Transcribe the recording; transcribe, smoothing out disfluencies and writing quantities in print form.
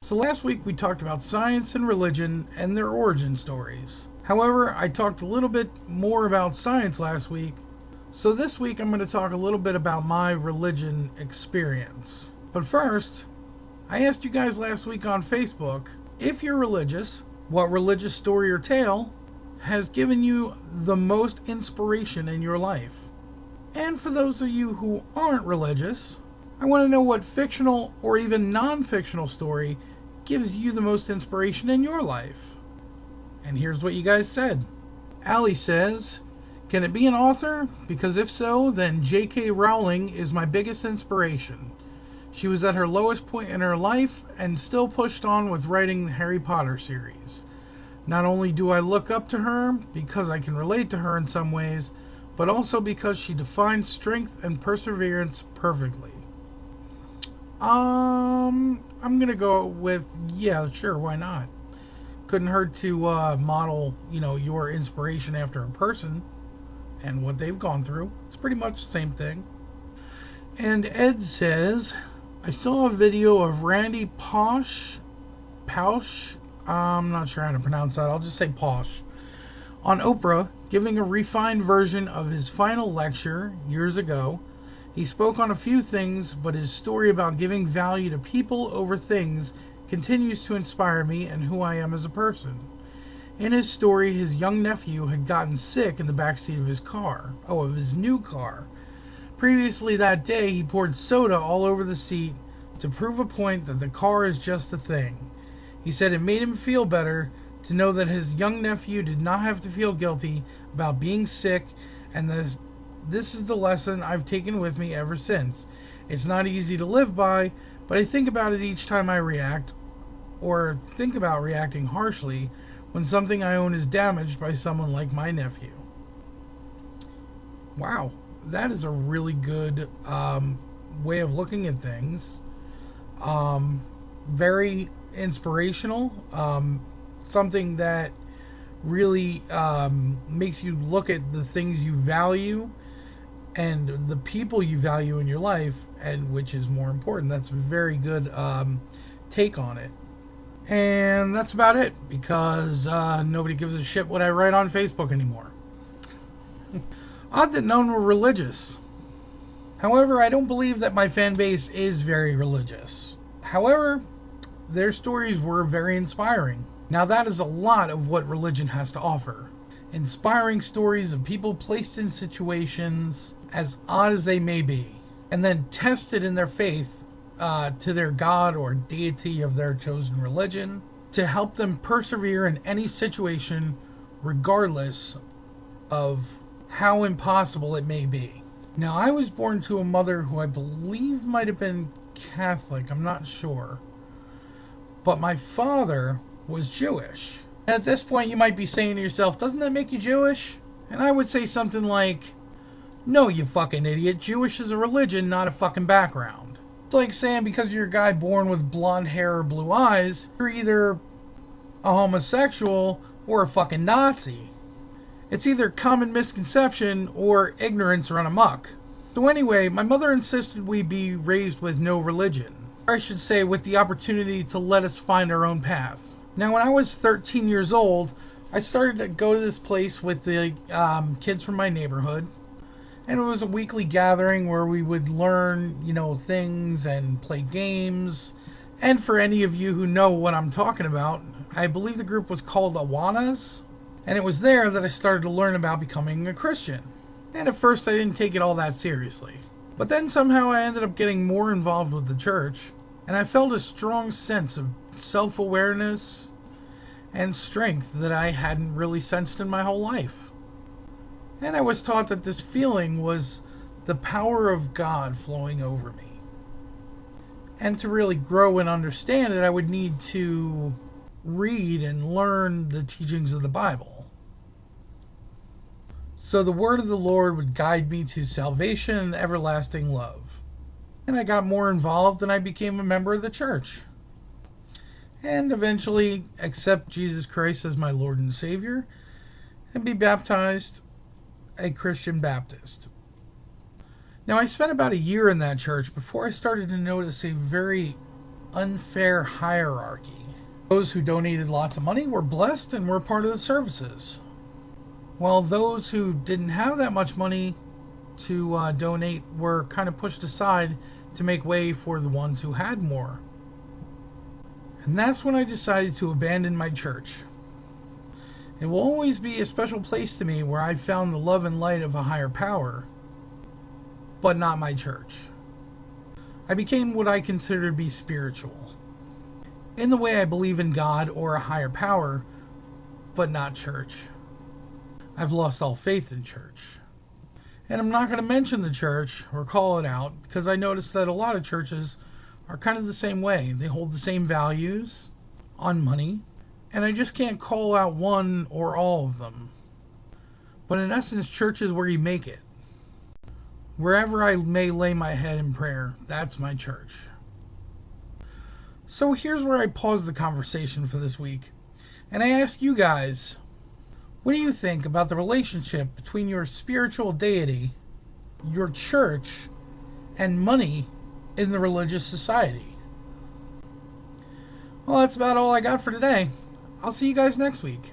So last week we talked about science and religion and their origin stories. However, I talked a little bit more about science last week, so this week I'm going to talk a little bit about my religion experience. But first, I asked you guys last week on Facebook, if you're religious, what religious story or tale has given you the most inspiration in your life? And for those of you who aren't religious, I want to know what fictional or even non-fictional story gives you the most inspiration in your life. And here's what you guys said. Allie says, can it be an author? Because if so, then J.K. Rowling is my biggest inspiration. She was at her lowest point in her life and still pushed on with writing the Harry Potter series. Not only do I look up to her because I can relate to her in some ways, but also because she defines strength and perseverance perfectly. I'm gonna go with, yeah, sure, why not? Couldn't hurt to model, your inspiration after a person and what they've gone through. It's pretty much the same thing. And Ed says, I saw a video of Randy Pausch, I'm not sure how to pronounce that, I'll just say Pausch, on Oprah, giving a refined version of his final lecture years ago. He spoke on a few things, but his story about giving value to people over things continues to inspire me and who I am as a person. In his story, his young nephew had gotten sick in the backseat of his new car. Previously that day, he poured soda all over the seat to prove a point that the car is just a thing. He said it made him feel better to know that his young nephew did not have to feel guilty about being sick, and this is the lesson I've taken with me ever since. It's not easy to live by, but I think about it each time I react, or think about reacting harshly when something I own is damaged by someone like my nephew. Wow, that is a really good way of looking at things. Very inspirational. Something that really makes you look at the things you value and the people you value in your life, and which is more important. That's a very good take on it. And that's about it, because nobody gives a shit what I write on Facebook anymore. Odd that none were religious. However, I don't believe that my fan base is very religious. However, their stories were very inspiring. Now that is a lot of what religion has to offer. Inspiring stories of people placed in situations, as odd as they may be, and then tested in their faith to their God or deity of their chosen religion, to help them persevere in any situation, regardless of how impossible it may be. Now, I was born to a mother who I believe might have been Catholic, I'm not sure, but my father was Jewish. And at this point you might be saying to yourself, doesn't that make you Jewish? And I would say something like, no, you fucking idiot. Jewish is a religion, not a fucking background. It's like saying because you're a guy born with blonde hair or blue eyes, you're either a homosexual or a fucking Nazi. It's either common misconception or ignorance run amok. So anyway, my mother insisted we be raised with no religion. Or I should say, with the opportunity to let us find our own path. Now, when I was 13 years old, I started to go to this place with the kids from my neighborhood. And it was a weekly gathering where we would learn, things and play games. And for any of you who know what I'm talking about, I believe the group was called Awanas. And it was there that I started to learn about becoming a Christian. And at first I didn't take it all that seriously. But then somehow I ended up getting more involved with the church. And I felt a strong sense of self-awareness and strength that I hadn't really sensed in my whole life. And I was taught that this feeling was the power of God flowing over me. And to really grow and understand it, I would need to read and learn the teachings of the Bible. So the word of the Lord would guide me to salvation and everlasting love. And I got more involved and I became a member of the church. And eventually accept Jesus Christ as my Lord and Savior and be baptized a Christian Baptist. Now, I spent about a year in that church before I started to notice a very unfair hierarchy. Those who donated lots of money were blessed and were part of the services, while those who didn't have that much money to donate were kind of pushed aside to make way for the ones who had more. And that's when I decided to abandon my church. It will always be a special place to me where I found the love and light of a higher power, but not my church. I became what I consider to be spiritual, in the way I believe in God or a higher power, but not church. I've lost all faith in church. And I'm not going to mention the church or call it out because I noticed that a lot of churches are kind of the same way. They hold the same values on money, and I just can't call out one or all of them. But in essence, church is where you make it. Wherever I may lay my head in prayer, that's my church. So here's where I pause the conversation for this week, and I ask you guys, what do you think about the relationship between your spiritual deity, your church, and money in the religious society? Well, that's about all I got for today. I'll see you guys next week.